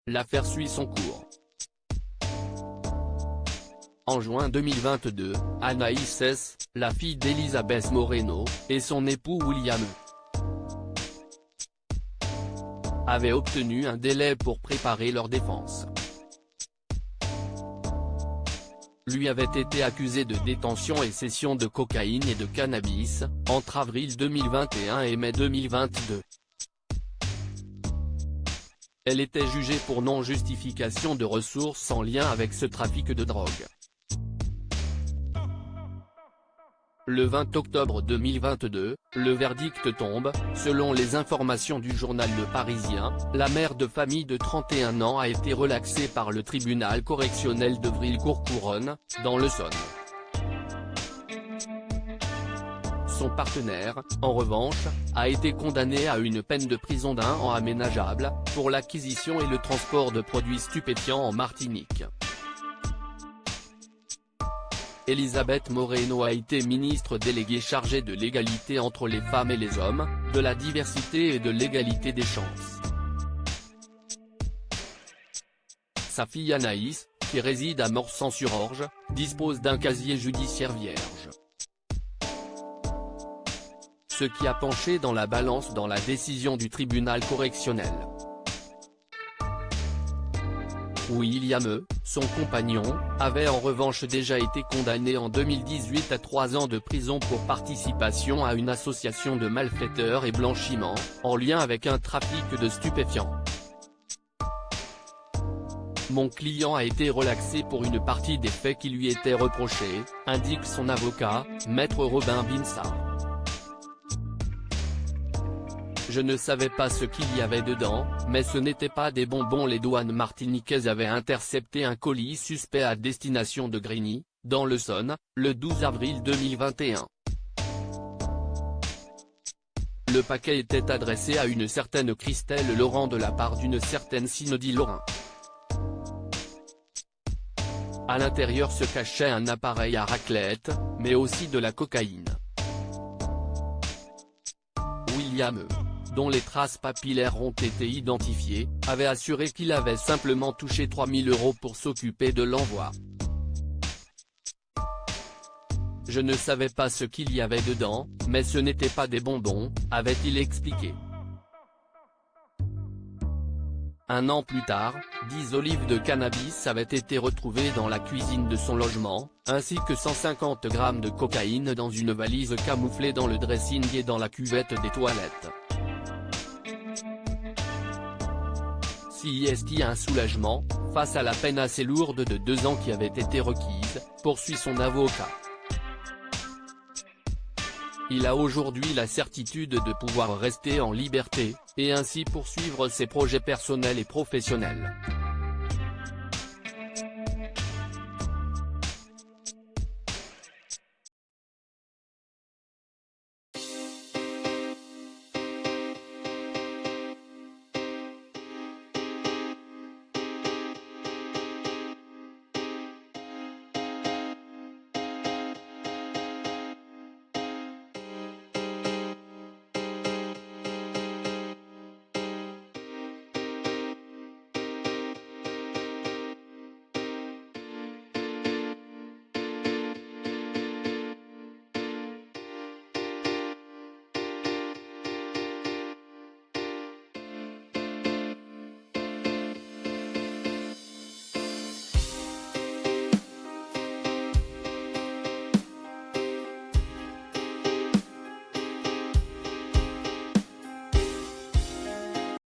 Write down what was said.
l'affaire suit son cours. En juin 2022, Anaïs S., la fille d'Elisabeth Moreno, et son époux William E. avaient obtenu un délai pour préparer leur défense. Lui avait été accusé de détention et cession de cocaïne et de cannabis, entre avril 2021 et mai 2022. Elle était jugée pour non-justification de ressources en lien avec ce trafic de drogue. Le 20 octobre 2022, le verdict tombe. Selon les informations du journal Le Parisien, la mère de famille de 31 ans a été relaxée par le tribunal correctionnel de Vrilly-Courcouronnes, dans l'Essonne. Son partenaire, en revanche, a été condamné à une peine de prison d'1 an aménageable, pour l'acquisition et le transport de produits stupéfiants en Martinique. Elisabeth Moreno a été ministre déléguée chargée de l'égalité entre les femmes et les hommes, de la diversité et de l'égalité des chances. Sa fille Anaïs, qui réside à Morsan-sur-Orge, dispose d'un casier judiciaire vierge. Ce qui a penché dans la balance dans la décision du tribunal correctionnel. William E., son compagnon, avait en revanche déjà été condamné en 2018 à 3 ans de prison pour participation à une association de malfaiteurs et blanchiment, en lien avec un trafic de stupéfiants. Mon client a été relaxé pour une partie des faits qui lui étaient reprochés, indique son avocat, maître Robin Binsart. Je ne savais pas ce qu'il y avait dedans, mais ce n'était pas des bonbons. Les douanes martiniquaises avaient intercepté un colis suspect à destination de Grigny, dans l'Essonne, le 12 avril 2021. Le paquet était adressé à une certaine Christelle Laurent de la part d'une certaine Synodie Laurent. À l'intérieur se cachait un appareil à raclette, mais aussi de la cocaïne. William E., dont les traces papillaires ont été identifiées, avait assuré qu'il avait simplement touché 3 000 € pour s'occuper de l'envoi. Je ne savais pas ce qu'il y avait dedans, mais ce n'était pas des bonbons, avait-il expliqué. Un an plus tard, 10 olives de cannabis avaient été retrouvées dans la cuisine de son logement, ainsi que 150 grammes de cocaïne dans une valise camouflée dans le dressing et dans la cuvette des toilettes. Si est un soulagement, face à la peine assez lourde de 2 ans qui avait été requise, poursuit son avocat. Il a aujourd'hui la certitude de pouvoir rester en liberté, et ainsi poursuivre ses projets personnels et professionnels.